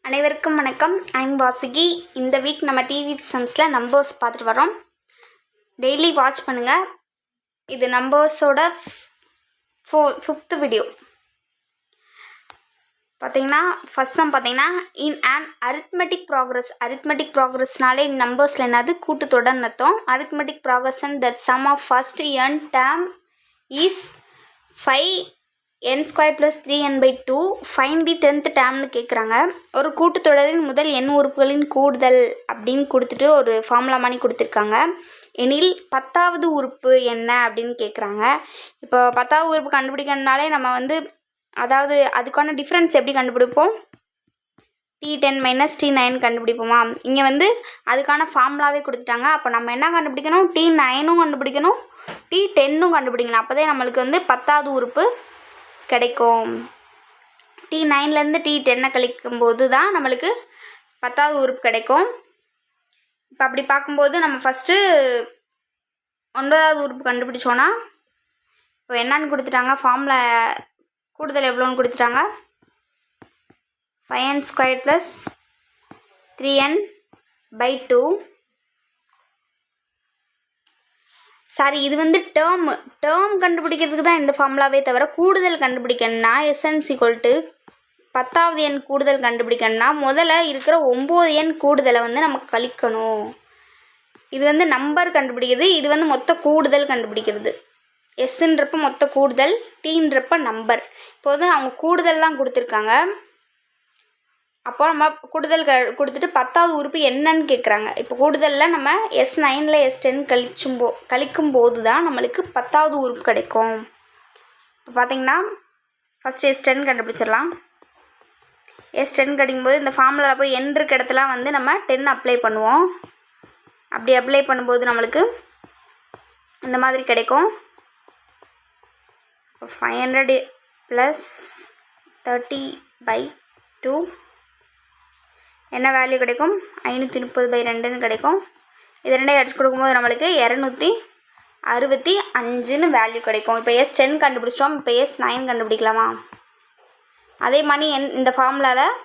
அனைவருக்கும் வணக்கம். ஐம் வாசுகி. இந்த வீக் நம்ம டிவி சம்ஸில் நம்பர்ஸ் பார்த்துட்டு வரோம். டெய்லி வாட்ச் பண்ணுங்கள். இது நம்பர்ஸோட ஃபிஃப்த்து வீடியோ. பார்த்தீங்கன்னா ஃபஸ்ட் சம் பார்த்தீங்கன்னா இன் அண்ட் அரித்மெட்டிக் ப்ராக்ரஸ்னாலே நம்பர்ஸில் என்னது கூட்டுத்தொடர்னு அர்த்தம். Arithmetic progress and that sum of first n term is 5n² + 3n/2 find the 10th டேர்ம்னு கேட்குறாங்க. ஒரு கூட்டுத்தொடரின் முதல் n உறுப்புகளின் கூடுதல் அப்படின்னு கொடுத்துட்டு ஒரு ஃபார்முலா மாதிரி கொடுத்துருக்காங்க. எனில் 10வது உறுப்பு என்ன அப்படின்னு கேட்குறாங்க. இப்போ 10வது உறுப்பு கண்டுபிடிக்கணும்னாலே நம்ம அதாவது அதுக்கான டிஃப்ரென்ஸ் எப்படி கண்டுபிடிப்போம்? T10 - T9 கண்டுபிடிப்போமா? இங்கே அதுக்கான ஃபார்முலாவே கொடுத்துட்டாங்க. அப்போ நம்ம என்ன கண்டுபிடிக்கணும்? T9ம் கண்டுபிடிக்கணும், T10ம் கண்டுபிடிக்கணும். அப்போதே நம்மளுக்கு 10வது உறுப்பு கிடைக்கும். T9லேருந்து T10 கழிக்கும்போது தான் நம்மளுக்கு 10வது உறுப்பு கிடைக்கும். இப்போ அப்படி பார்க்கும்போது நம்ம ஃபஸ்ட்டு 9வது உறுப்பு கண்டுபிடிச்சோன்னா இப்போ என்னன்னு கொடுத்துட்டாங்க? ஃபார்முலா கூடுதல் எவ்வளோன்னு கொடுத்துட்டாங்க. 5n² + 3n/2. சாரி, இது டேர்ம் கண்டுபிடிக்கிறதுக்கு தான் இந்த ஃபார்முலாவே தவிர கூடுதல் கண்டுபிடிக்கணும்னா SN = 10வது எண் கூடுதல் கண்டுபிடிக்கணும்னா முதல்ல இருக்கிற 9n கூடுதலை நம்ம கழிக்கணும். இது நம்பர் கண்டுபிடிக்கிறது, இது மொத்த கூடுதல் கண்டுபிடிக்கிறது. எஸ்ன்றப்ப மொத்த கூடுதல், டீன்றப்ப நம்பர். இப்போது அவங்க கூடுதல்லாம் கொடுத்துருக்காங்க. அப்போ நம்ம கூடுதல் கொடுத்துட்டு 10வது உறுப்பு என்னன்னு கேட்குறாங்க. இப்போ கூடுதலில் நம்ம S9ல் S10 கழிக்கும்போது தான் நம்மளுக்கு 10வது உறுப்பு கிடைக்கும். இப்போ பார்த்தீங்கன்னா ஃபஸ்ட்டு S10 கண்டுபிடிச்சிடலாம். S10 கிடைக்கும்போது இந்த ஃபார்முலாவில் போய் n இருக்க இடத்துலாம் நம்ம 10 அப்ளை பண்ணுவோம். அப்படி அப்ளை பண்ணும்போது நம்மளுக்கு இந்த மாதிரி கிடைக்கும். 500 + 30/2 என்ன வேல்யூ கிடைக்கும்? 530/2ன்னு கிடைக்கும். இது ரெண்டையும் அடிச்சு கொடுக்கும்போது நம்மளுக்கு 265ன்னு வேல்யூ கிடைக்கும். இப்போ S10 கண்டுபிடிச்சிட்டோம். இப்போ S9 கண்டுபிடிக்கலாமா? அதே மாதிரி இந்த ஃபார்முலாவில்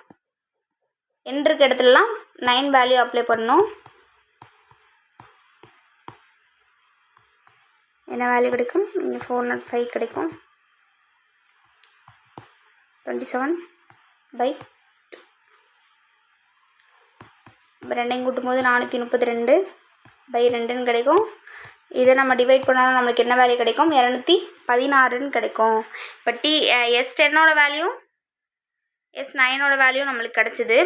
n இருக்க இடத்துலலாம் 9 வேல்யூ அப்ளை பண்ணணும். என்ன வேல்யூ கிடைக்கும்? இங்கே 405 கிடைக்கும். 27/2 ரெண்டையும் கூட்டும்போது 432/2ன்னு கிடைக்கும். இதை நம்ம டிவைட் பண்ணாலும் நம்மளுக்கு என்ன வேல்யூ கிடைக்கும்? 216ன்னு கிடைக்கும். இப்போ S10ஓட வேல்யூ S9ஓட வேல்யூ நம்மளுக்கு கிடச்சிது.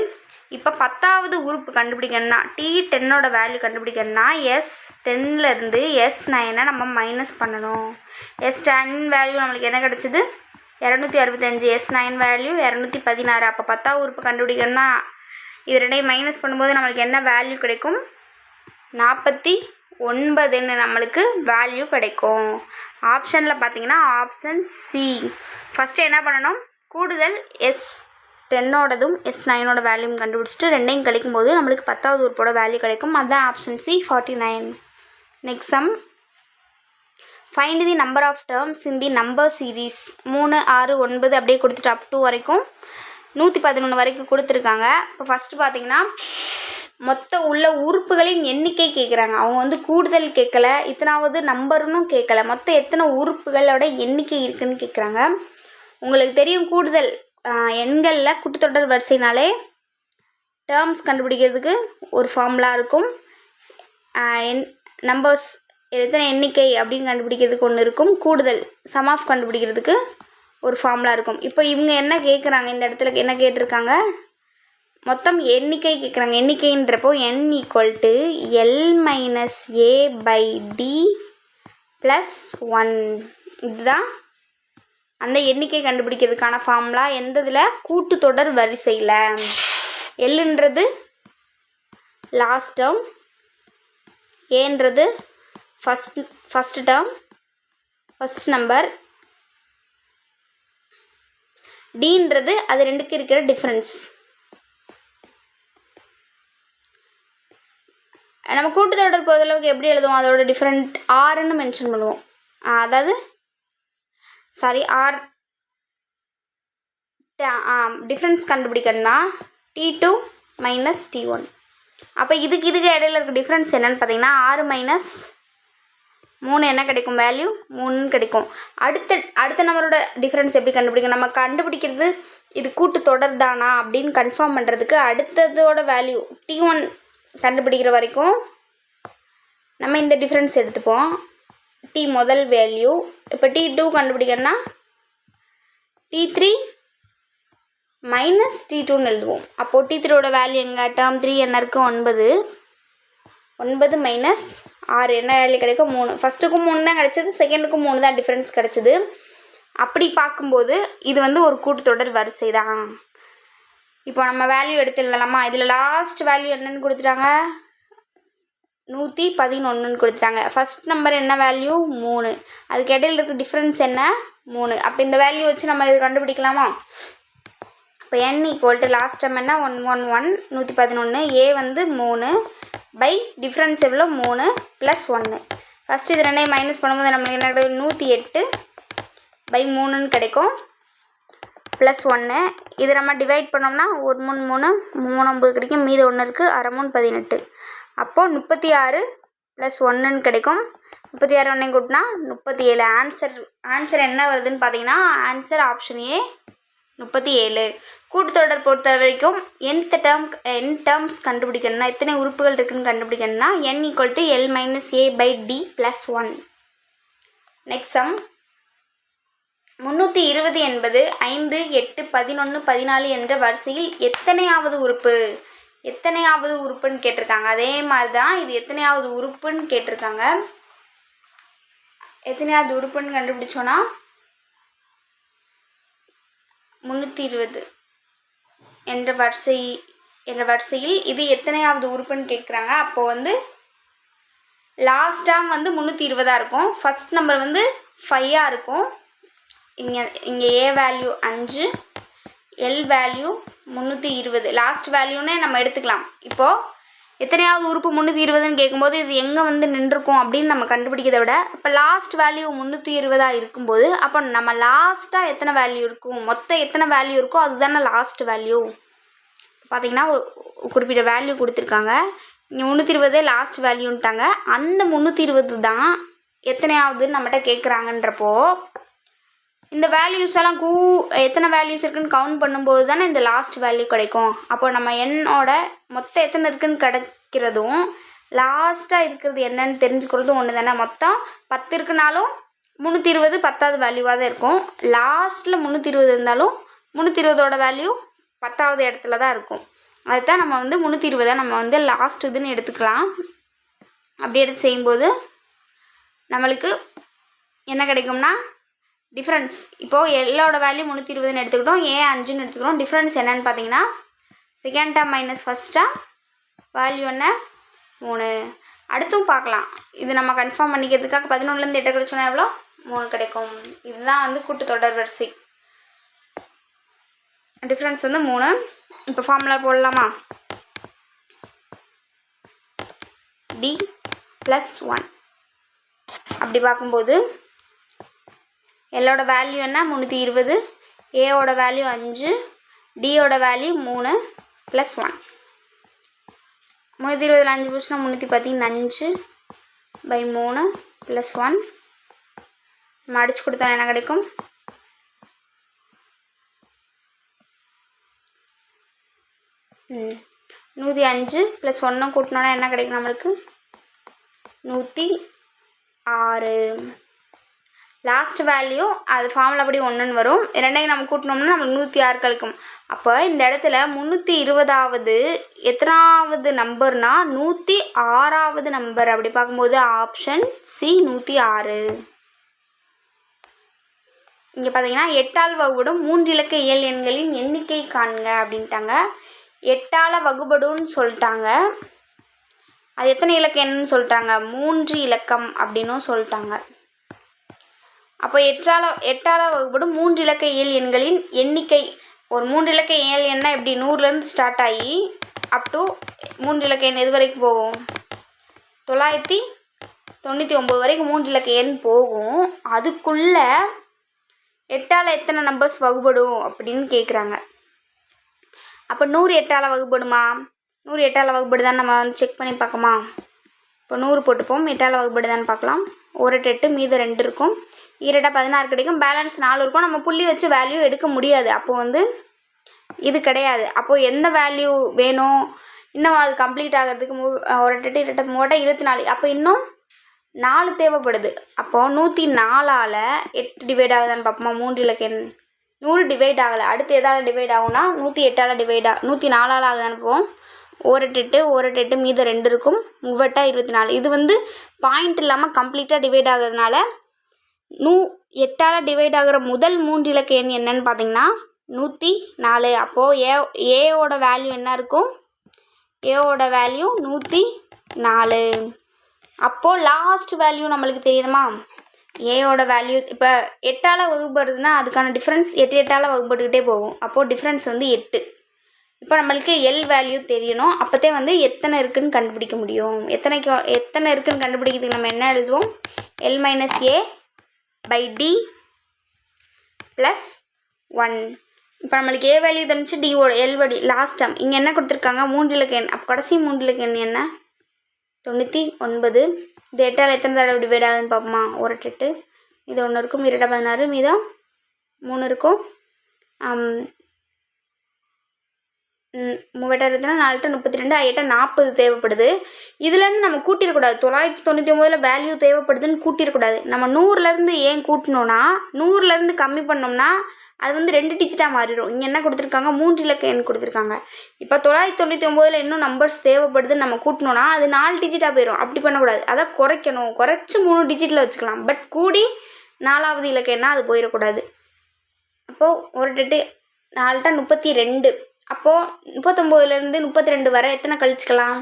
இப்போ 10வது உறுப்பு கண்டுபிடிக்கணும்னா T10ஓட வேல்யூ கண்டுபிடிக்கணும்னா S10லேருந்து S9 நம்ம மைனஸ் பண்ணணும். S10 வேல்யூ நம்மளுக்கு என்ன கிடச்சிது? 265. S9 value 216. அப்போ 10வது உறுப்பு கண்டுபிடிக்கணும்னா இது ரெண்டையும் மைனஸ் பண்ணும்போது நம்மளுக்கு என்ன வேல்யூ கிடைக்கும்? 49ன்னு நம்மளுக்கு வேல்யூ கிடைக்கும். ஆப்ஷனில் பார்த்தீங்கன்னா ஆப்ஷன் சி. ஃபஸ்ட்டு என்ன பண்ணணும்? கூடுதல் S10ஓடதும் S9ஓட வேல்யூம் கண்டுபிடிச்சிட்டு ரெண்டையும் கழிக்கும்போது நம்மளுக்கு 10வது உறுப்போட வேல்யூ கிடைக்கும். அதுதான் option C 49. Next sum. Find the number of terms in the number series. 3, 6, 9 அப்படியே கொடுத்துட்டு அப் 2 வரைக்கும் 111 வரைக்கும் கொடுத்துருக்காங்க. இப்போ ஃபஸ்ட்டு பார்த்தீங்கன்னா மொத்த உள்ள உறுப்புகளின் எண்ணிக்கை கேட்குறாங்க. அவங்க கூடுதல் கேட்கல, இத்தனாவது நம்பர்னும் கேட்கல, மொத்தம் எத்தனை உறுப்புகளோட எண்ணிக்கை இருக்குதுன்னு கேட்குறாங்க. உங்களுக்கு தெரியும் கூடுதல் எண்களில் கூட்டுத்தொடர் வரிசைனாலே டேர்ம்ஸ் கண்டுபிடிக்கிறதுக்கு ஒரு ஃபார்முலா இருக்கும். நம்பர்ஸ் எத்தனை எண்ணிக்கை அப்படின்னு கண்டுபிடிக்கிறதுக்கு ஒன்று இருக்கும். கூடுதல் சம் ஆஃப் கண்டுபிடிக்கிறதுக்கு ஒரு ஃபார்முலா இருக்கும். இப்போ இவங்க என்ன கேட்குறாங்க? இந்த இடத்துல என்ன கேட்டிருக்காங்க? மொத்தம் எண்ணிக்கை கேட்குறாங்க. எண்ணிக்கைன்றப்போ n = L - A/D + 1. இதுதான் அந்த எண்ணிக்கை கண்டுபிடிக்கிறதுக்கான ஃபார்முலா. எந்த இதில்? கூட்டுத்தொடர் வரிசையில். எல்ன்றது லாஸ்ட் டேர்ம், ஏன்றது ஃபஸ்ட் டேர்ம், ஃபஸ்ட் நம்பர், டீன்றது அது ரெண்டுக்கு இருக்கிற டிஃப்ரென்ஸ். நம்ம கூட்டுத்தொடர் பொறுத்தளவுக்கு எப்படி எழுதுவோம்? அதோட டிஃப்ரெண்ட் ஆர்ன்னு மென்ஷன் பண்ணுவோம். அதாவது சாரி, ஆர் டிஃப்ரென்ஸ் கண்டுபிடிக்கணும்னா T2 மைனஸ் T1. அப்போ இதுக்கு இடையில இருக்க டிஃப்ரென்ஸ் என்னன்னு பார்த்தீங்கன்னா 6 மைனஸ் 3 என்ன கிடைக்கும், வேல்யூ 3 கிடைக்கும். அடுத்த நம்பரோட டிஃப்ரென்ஸ் எப்படி கண்டுபிடிக்கும், நம்ம கண்டுபிடிக்கிறது இது கூட்டு தொடர் தானா அப்படின்னு கன்ஃபார்ம் பண்ணுறதுக்கு அடுத்ததோட வேல்யூ T1 கண்டுபிடிக்கிற வரைக்கும் நம்ம இந்த டிஃப்ரென்ஸ் எடுத்துப்போம். T முதல் வேல்யூ. இப்போ T2 கண்டுபிடிக்கிறதுனா T3 மைனஸ் T2ன்னு எழுதுவோம். அப்போது T3யோட வேல்யூ எங்கே, டேர்ம் 3 என்ன இருக்குது, 9 மைனஸ் 6 என்ன வேல்யூ கிடைக்கும், 3. ஃபஸ்ட்டுக்கும் 3 தான் கிடச்சிது, செகண்டுக்கும் 3 தான் டிஃப்ரென்ஸ் கிடச்சிது. அப்படி பார்க்கும்போது இது வந்து ஒரு கூட்டுத்தொடர் வரிசை தான். இப்போ நம்ம வேல்யூ எடுத்து எழுதலாமா. இதில் லாஸ்ட் வேல்யூ என்னன்னு கொடுத்துட்டாங்க, 111ன்னு கொடுத்துட்டாங்க. ஃபஸ்ட் நம்பர் என்ன வேல்யூ 3, அதுக்கு இடையில இருக்க டிஃப்ரென்ஸ் என்ன 3. அப்போ இந்த வேல்யூ வச்சு நம்ம இது கண்டுபிடிக்கலாமா. இப்போ n equal to last time என்ன 111 111, ஏ வந்து 3 பை டிஃப்ரென்ஸ் எவ்வளோ 3 ப்ளஸ் 1. ஃபஸ்ட்டு இது ரெண்டையும் மைனஸ் பண்ணும்போது நம்மளுக்கு என்ன கிடைக்கும், 108 பை 3ன்னு கிடைக்கும் ப்ளஸ் 1. இது நம்ம டிவைட் பண்ணோம்னா 1 3 9 கிடைக்கும், மீது 1 இருக்குது, 6 18. அப்போது 36 ப்ளஸ் 1ன்னு கிடைக்கும். 36 ஒன்றையும் கூட்டினா 37. ஆன்சர் என்ன வருதுன்னு பார்த்தீங்கன்னா ஆன்சர் ஆப்ஷன் ஏ 37. கூட்டுத்தொடர் பொறுத்த வரைக்கும் n டேர்ம்ஸ் கண்டுபிடிக்கணும்னா எத்தனை உறுப்புகள் இருக்குன்னு கண்டுபிடிக்கணும்னா n equal to L minus A by D plus 1. Next sum. 320 என்பது 5 8 11 14 என்ற வரிசையில் எத்தனையாவது உறுப்புன்னு கேட்டிருக்காங்க. அதே மாதிரி தான் இது எத்தனையாவது உறுப்புன்னு கேட்டிருக்காங்க. எத்தனையாவது உறுப்புன்னு கண்டுபிடிச்சோன்னா 320 என்ற வரிசையில் இது எத்தனையாவது உறுப்புன்னு கேட்குறாங்க. அப்போது வந்து லாஸ்ட் டேர்ம் வந்து 320 இருக்கும், ஃபஸ்ட் நம்பர் வந்து 5 இருக்கும். இங்கே A value 5, L value 320, last வேல்யூன்னே நம்ம எடுத்துக்கலாம். இப்போது எத்தனையாவது உறுப்பு 320ன்னு கேட்கும்போது இது எங்கே வந்து நின்றுருக்கும் அப்படின்னு நம்ம கண்டுபிடிக்கிறத விட இப்போ லாஸ்ட் வேல்யூ 320 இருக்கும்போது அப்போ நம்ம லாஸ்ட்டாக எத்தனை வேல்யூ இருக்கும், மொத்தம் எத்தனை வேல்யூ இருக்கோ அதுதானே லாஸ்ட் வேல்யூ. பார்த்திங்கன்னா குறிப்பிட்ட வேல்யூ கொடுத்துருக்காங்க, இங்கே 320 லாஸ்ட் வேல்யூன்ட்டாங்க. அந்த 320 தான் எத்தனையாவதுன்னு நம்மகிட்ட கேட்குறாங்கன்றப்போ இந்த வேல்யூஸ் எல்லாம் எத்தனை வேல்யூஸ் இருக்குன்னு கவுண்ட் பண்ணும்போது தானே இந்த லாஸ்ட் வேல்யூ கிடைக்கும். அப்போ நம்ம என்னோட மொத்தம் எத்தனை இருக்குன்னு கிடைக்கிறதும் லாஸ்ட்டாக இருக்கிறது என்னன்னு தெரிஞ்சுக்கிறதும் ஒன்று தானே. மொத்தம் 10 இருக்குனாலும் 320 10வது வேல்யூவாக தான் இருக்கும். லாஸ்ட்டில் 320 இருந்தாலும் 320ஓட வேல்யூ 10வது இடத்துல தான் இருக்கும். அதுதான் நம்ம வந்து 320 நம்ம வந்து லாஸ்ட் இதுன்னு எடுத்துக்கலாம். அப்படி எடுத்து செய்யும்போது நம்மளுக்கு என்ன கிடைக்கும்னா டிஃப்ரென்ஸ். இப்போது எல்லோட வேல்யூ 320ன்னு எடுத்துக்கிட்டோம், ஏ 5ன்னு எடுத்துக்கிறோம். டிஃப்ரென்ஸ் என்னன்னு பார்த்தீங்கன்னா second term minus first term value என்ன 3. அடுத்தும் பார்க்கலாம். இது நம்ம கன்ஃபார்ம் பண்ணிக்கிறதுக்காக 11லேருந்து 8 கழிச்சோன்னா எவ்வளோ 3 கிடைக்கும். இதுதான் வந்து கூட்டுத்தொடர் வரிசை. டிஃப்ரென்ஸ் வந்து 3. இப்போ ஃபார்முலா போடலாமா. டி ப்ளஸ் 1 அப்படி பார்க்கும்போது எல்லோட வேல்யூ என்ன 320, ஏவோட வேல்யூ 5, டியோட வேல்யூ 3 ப்ளஸ் 1. 320 5 போச்சுன்னா 315 பை 3 ப்ளஸ் 1. நம்ம அடிச்சு கொடுத்தோம் என்ன கிடைக்கும் 105 ப்ளஸ் 1 கூட்டினோன்னா என்ன கிடைக்கும் நம்மளுக்கு 106. லாஸ்ட் வேல்யூ அது ஃபார்முலா படி 1ன்னு வரும். ரெண்டையும் நம்ம கூட்டினோம்னா நம்மளுக்கு 106 கிடைக்கும். அப்போ இந்த இடத்துல 320வது எத்தனாவது நம்பர்னா 106வது நம்பர். அப்படி பார்க்கும்போது ஆப்ஷன் சி 106. இங்கே பார்த்தீங்கன்னா 8ஆல் வகுபடும் 3 இலக்க இயல் எண்களின் எண்ணிக்கை காண்க அப்படின்ட்டாங்க. 8ஆல் வகுபடும்னு சொல்லிட்டாங்க. அது எத்தனை இலக்க எண்ணுன்னு சொல்லிட்டாங்க 3 இலக்கம் அப்படின்னும் சொல்லிட்டாங்க. அப்போ 8ஆல் வகுப்படும் 3 இலக்க இயல் எண்களின் எண்ணிக்கை. ஒரு 3 இலக்க இயல் எண்ணா எப்படி 100லேருந்து ஸ்டார்ட் ஆகி அப் டு 3 இலக்க எண் எது வரைக்கும் போகும் 999 வரைக்கும் 3 இலக்க எண் போகும். அதுக்குள்ளே 8ஆல் எத்தனை நம்பர்ஸ் வகுப்படும் அப்படின்னு கேட்குறாங்க. அப்போ 100 8ஆல் வகுப்படுமா? 100 8ஆல் வகுப்படுதான்னு நம்ம வந்து செக் பண்ணி பார்க்கமா? இப்போ 100 போட்டுப்போம். 8ஆல் வகுப்படுதான்னு பார்க்கலாம். 1 8 மீதம் 2 இருக்கும். 2 16 கிடைக்கும். பேலன்ஸ் 4 இருக்கும். நம்ம புள்ளி வச்சு வேல்யூ எடுக்க முடியாது. அப்போ வந்து இது கிடையாது. அப்போது எந்த வேல்யூ வேணும்? இன்னும் அது கம்ப்ளீட் ஆகிறதுக்கு 1 8 2 3 24. அப்போ இன்னும் 4 தேவைப்படுது. அப்போது 104ஆல் 8 டிவைட் ஆகுதான்னு பார்ப்போமா? 3 இலக்க எண் 100 டிவைட் ஆகலை. அடுத்து எதால் டிவைட் ஆகும்னா 108ஆல் டிவைட் 104ஆல் ஆகுதான்னு போவோம். 1 8 1 8 மீதம் 2 இருக்கும். 3 24. இது வந்து பாயிண்ட் இல்லாமல் கம்ப்ளீட்டாக டிவைட் ஆகுறதுனால 8ஆல் டிவைட் ஆகிற முதல் 3 இலக்க எண் என்னன்னு பார்த்தீங்கன்னா 104. அப்போது ஏவோட வேல்யூ என்ன இருக்கும்? ஏவோட வேல்யூ 104. அப்போது லாஸ்ட் வேல்யூ நம்மளுக்கு தெரியணுமா? ஏயோட வேல்யூ இப்போ 8ஆல் வகுப்படுறதுன்னா அதுக்கான டிஃப்ரென்ஸ் 8 8ஆல் வகுப்பட்டுக்கிட்டே போகும். அப்போது டிஃப்ரென்ஸ் வந்து 8. இப்போ நம்மளுக்கு எல் வேல்யூ தெரியணும். அப்போதே வந்து எத்தனை இருக்குதுன்னு கண்டுபிடிக்க முடியும். எத்தனை இருக்குதுன்னு கண்டுபிடிக்கிறதுக்கு நம்ம என்ன எழுதுவோம்? L minus A by D plus 1. இப்போ நம்மளுக்கு ஏ வேல்யூ தெரிஞ்சு டிஓட எல் வடி லாஸ்ட் டைம் இங்கே என்ன கொடுத்துருக்காங்க? 3 இலக்க எண். அப்போ கடைசி 3 இலக்க எண் என்ன? 99. இது 8ஆல் எத்தனை தடவை டிவைட் ஆகுதுன்னு பார்ப்போமா? 1 8 இது 1 இருக்கும். 2 16 மீதம் 3 இருக்கும். 3 4 32 8 40 தேவைப்படுது. இதுலேருந்து நம்ம கூட்டிடக்கூடாது. 999 வேல்யூ தேவைப்படுதுன்னு கூட்டிடக்கூடாது. நம்ம 100லேருந்து ஏன் கூட்டினோன்னா 100லேருந்து கம்மி பண்ணோம்னா அது வந்து 2 டிஜிட்டாக மாறிடும். இங்கே என்ன கொடுத்துருக்காங்க? 3 இலக்க எண் கொடுத்துருக்காங்க. இப்போ 999 இன்னும் நம்பர்ஸ் தேவைப்படுதுன்னு நம்ம கூட்டினோன்னா அது 4 டிஜிட்டாக போயிடும். அப்படி பண்ணக்கூடாது. அதை குறைக்கணும். குறைச்சி 3 டிஜிட்டில் வச்சுக்கலாம். பட் கூடி 4வது இலக்க எண்ணா அது போயிடக்கூடாது. அப்போது 1 8 4 32. அப்போது 39லேருந்து 32 வரை எத்தனை கழிச்சிக்கலாம்?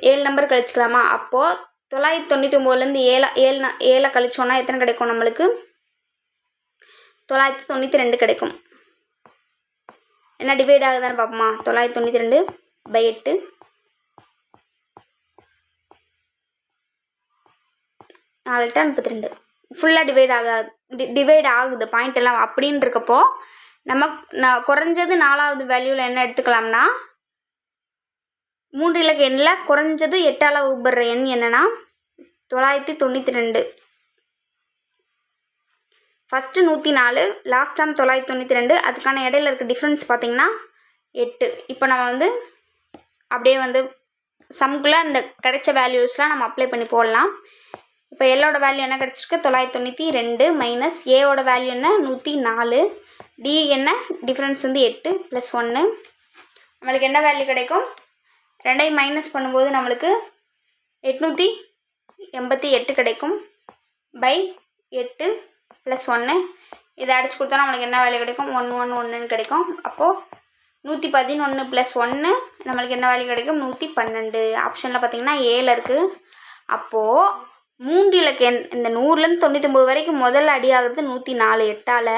7 நம்பர் கழிச்சிக்கலாமா? அப்போது 999லேருந்து 7 கழிச்சோன்னா எத்தனை கிடைக்கும்? நம்மளுக்கு 992 கிடைக்கும். என்ன டிவைட் ஆகுதான்னு பார்ப்போமா? 992 பை 8 4 32. ஃபுல்லாக டிவைட் ஆகுது பாயிண்ட் எல்லாம். அப்படின்னு இருக்கப்போ நான் குறைஞ்சது 4வது வேல்யூவில் என்ன எடுத்துக்கலாம்னா 3 இலக்க எண்ணில் குறைஞ்சது 8ஆல் வகுப்படுற எண் என்னன்னா 992. First 104, last time 992. அதுக்கான இடையில இருக்க டிஃப்ரென்ஸ் பார்த்திங்கன்னா 8. இப்போ நம்ம வந்து அப்படியே வந்து சம்குள்ளே இந்த கிடைச்ச வேல்யூஸ்லாம் நம்ம அப்ளை பண்ணி போடலாம். இப்போ எல்லோட வேல்யூ என்ன கிடச்சிருக்கு? 992 மைனஸ் ஏவோட வேல்யூ என்ன? 104. டி என்ன டிஃப்ரென்ஸ் வந்து 8 ப்ளஸ் 1. நம்மளுக்கு என்ன வேல்யூ கிடைக்கும்? 2ஐ மைனஸ் பண்ணும்போது நம்மளுக்கு 888 கிடைக்கும். By 8 plus 1. இதை அடிச்சு கொடுத்தா நம்மளுக்கு என்ன வேல்யூ கிடைக்கும்? 111 கிடைக்கும். அப்போது 111 ப்ளஸ் 1 நம்மளுக்கு என்ன வேல்யூ கிடைக்கும்? 112. ஆப்ஷனில் பார்த்தீங்கன்னா ஏல இருக்குது. அப்போது 3 இலக்க எண் இந்த 100லேருந்து 99 வரைக்கும் முதல்ல அடி ஆகுறது 104 8ஆல்.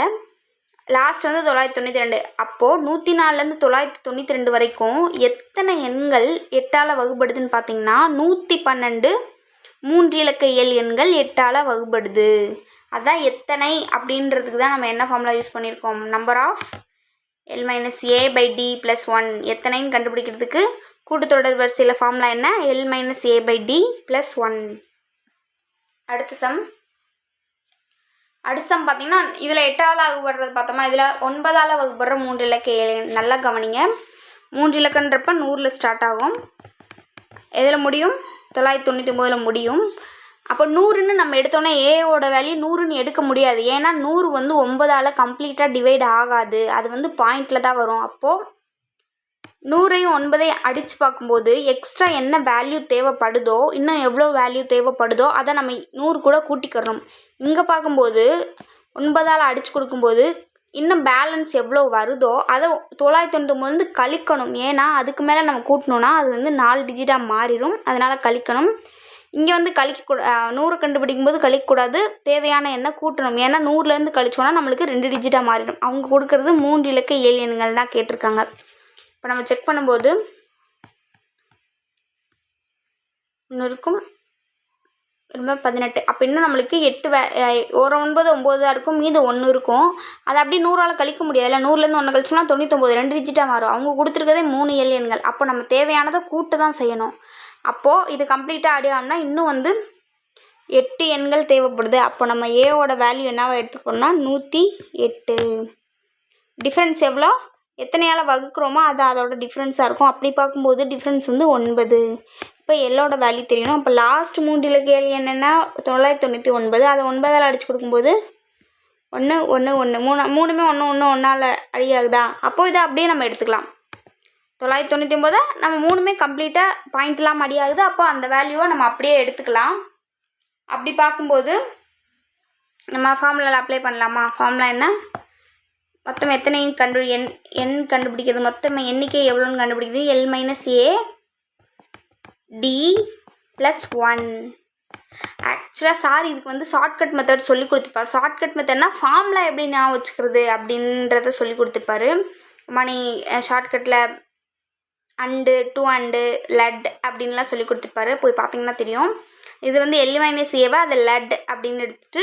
லாஸ்ட் வந்து 992. அப்போது 104லேருந்து 992 வரைக்கும் எத்தனை எண்கள் 8ஆல் வகுப்படுதுன்னு பார்த்தீங்கன்னா 112 3 இலக்க எல் எண்கள் 8ஆல் வகுப்படுது. அதான் எத்தனை அப்படின்றதுக்கு தான் நம்ம என்ன ஃபார்முலா யூஸ் பண்ணியிருக்கோம்? Number of L minus A by D plus 1. எத்தனைன்னு கண்டுபிடிக்கிறதுக்கு கூட்டுத்தொடர் வரிசையில் ஃபார்முலா என்ன? L minus A by D plus 1. அடுத்த சம் பார்த்தீங்கன்னா இதில் 8ஆல் வகுப்படுறது பார்த்தோமா, இதில் 9ஆல் வகுப்படுற 3 இலக்க எண். நல்லா கவனிங்க. 3 இலக்கன்றப்ப 100ல் ஸ்டார்ட் ஆகும். எதில் முடியும்? 999 முடியும். அப்போ 100ன்னு நம்ம எடுத்தோன்னே ஏவோட வேல்யூ 100ன்னு எடுக்க முடியாது. ஏன்னா 100 வந்து 9ஆல் கம்ப்ளீட்டாக டிவைட் ஆகாது. அது வந்து பாயிண்டில் தான் வரும். அப்போது 100ஐயும் 9ஐயும் அடித்து பார்க்கும்போது எக்ஸ்ட்ரா என்ன வேல்யூ தேவைப்படுதோ, இன்னும் எவ்வளோ வேல்யூ தேவைப்படுதோ அதை நம்ம 100 கூட கூட்டிக்கிறோம். இங்கே பார்க்கும்போது 9ஆல் அடித்து கொடுக்கும்போது இன்னும் பேலன்ஸ் எவ்வளோ வருதோ அதை 999 கழிக்கணும். ஏன்னா அதுக்கு மேலே நம்ம கூட்டணும்னா அது வந்து 4 டிஜிட்டாக மாறிடும். அதனால் கழிக்கணும். இங்கே வந்து 100 கண்டுபிடிக்கும் போது கழிக்கக்கூடாது. தேவையான எண்ணை கூட்டணும். ஏன்னா 100லேருந்து கழிச்சோன்னா நம்மளுக்கு 2 டிஜிட்டாக மாறிடும். அவங்க கொடுக்கறது 3 இலக்க ஏழு எண்கள் தான் கேட்டிருக்காங்க. இப்போ நம்ம செக் பண்ணும்போது இன்னும் இருக்கும் ரொம்ப 18. அப்போ இன்னும் நம்மளுக்கு 8 ஒரு 9 9 தான் இருக்கும், மீது 1 இருக்கும். அதை அப்படியே 100ஆல் கழிக்க முடியாதுல்ல. 100லேருந்து 1 கழிச்சோம்னா 99, 2 டிஜிட்டாக மாறும். அவங்க கொடுத்துருக்கதே 3 எல் எண்கள். அப்போ நம்ம தேவையானதை கூட்டு தான் செய்யணும். அப்போது இது கம்ப்ளீட்டாக அடியாகணும்னா இன்னும் வந்து 8 எண்கள் தேவைப்படுது. அப்போ நம்ம ஏவோட வேல்யூ என்னவா எடுத்துக்கணும்னா 108. டிஃப்ரென்ஸ் எவ்வளோ, எத்தனையால் வகுக்கிறோமோ அது அதோட டிஃப்ரென்ஸாக இருக்கும். அப்படி பார்க்கும்போது டிஃப்ரென்ஸ் வந்து 9. இப்போ எல்லோட வேல்யூ தெரியணும். அப்போ லாஸ்ட் 3 இலக்க எண் என்னென்னா 999. அதை 9ஆல் அடித்து கொடுக்கும்போது 1 1 1 மூணுமே 1 1 1ஆல் அடியாகுதா. அப்போது இதை அப்படியே நம்ம எடுத்துக்கலாம். 999 நம்ம மூணுமே கம்ப்ளீட்டாக பாயிண்ட்லாம் அடியாகுது. அப்போ அந்த வேல்யூவை நம்ம அப்படியே எடுத்துக்கலாம். அப்படி பார்க்கும்போது நம்ம ஃபார்முலாவில் அப்ளை பண்ணலாமா? ஃபார்முலா என்ன, மொத்தம் எத்தனை எண் கண்டுபிடிக்கிறது, மொத்தம் எண்ணிக்கை எவ்வளோன்னு கண்டுபிடிக்கிறது. எல் மைனஸ் ஏ டி ப்ளஸ் 1. ஆக்சுவலாக இதுக்கு வந்து ஷார்ட்கட் மெத்தட் சொல்லி கொடுத்துருப்பார். ஷார்ட்கட் மெத்தட்னா ஃபார்முலா எப்படி ஞாபகம் வச்சுக்கிறது அப்படின்றத சொல்லி கொடுத்துருப்பாரு. மணி ஷார்ட்கட்டில் அண்டு 2 அண்டு லட் அப்படின்லாம் சொல்லி கொடுத்துருப்பாரு. போய் பார்த்தீங்கன்னா தெரியும். இது வந்து எல் மைனஸ் ஏவை அதை லட் அப்படின்னு எடுத்துகிட்டு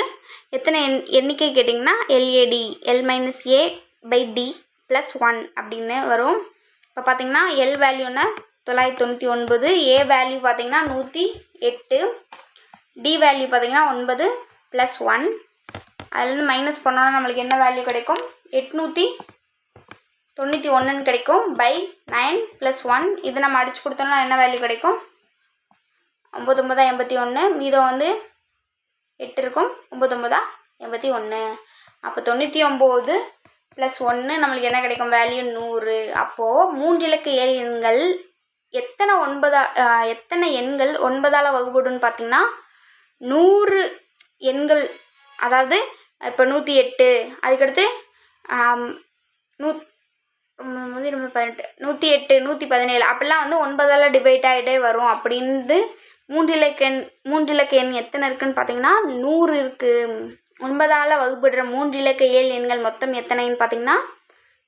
எத்தனை எண்ணிக்கை கேட்டிங்கன்னா LAD, L minus A by D plus 1 அப்படின்னு வரும். இப்போ பார்த்தீங்கன்னா எல் வேல்யூன்னா 999, ஏ வேல்யூ பார்த்தீங்கன்னா 108, டி வேல்யூ பார்த்தீங்கன்னா 9 ப்ளஸ் 1. அதுலேருந்து மைனஸ் பண்ணோன்னா நம்மளுக்கு என்ன வேல்யூ கிடைக்கும், 891 கிடைக்கும் பை 9 ப்ளஸ் 1. இது நம்ம அடித்து கொடுத்தோம்னா என்ன வேல்யூ கிடைக்கும், 9 81. மீதம் வந்து 8 இருக்கும், 9 81. அப்போ 99 ப்ளஸ் 1 நம்மளுக்கு என்ன கிடைக்கும், வேல்யூ 100. அப்போது 3 இலக்க எண்கள் எத்தனை எண்கள் 9ஆல் வகுப்படுன்னு பார்த்தீங்கன்னா 100 எண்கள். அதாவது இப்போ 108, அதுக்கடுத்து 18, 108, 117 அப்படிலாம் வந்து 9ஆல் டிவைட் ஆகிட்டே வரும். அப்படின்ட்டு 3 இலக்க எண் எத்தனை இருக்குதுன்னு பார்த்தீங்கன்னா 100 இருக்குது. 9ஆல் வகுப்படுற 3 இலக்க எண்கள் மொத்தம் எத்தனைன்னு பார்த்தீங்கன்னா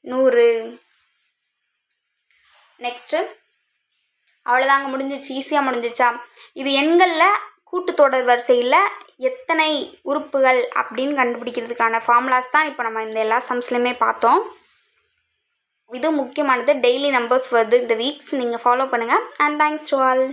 100. நெக்ஸ்ட்டு அவ்வளோதாங்க, முடிஞ்சிச்சு. ஈஸியாக முடிஞ்சிச்சா? இது எண்களில் கூட்டுத்தொடர் வரிசையில் எத்தனை உறுப்புகள் அப்படின்னு கண்டுபிடிக்கிறதுக்கான ஃபார்முலாஸ் தான் இப்போ நம்ம இந்த எல்லா சம்ஸ்லையுமே பார்த்தோம். இது முக்கியமானது. டெய்லி நம்பர்ஸ் வருது இந்த வீக்ஸ், நீங்கள் ஃபாலோ பண்ணுங்கள். And thanks to all.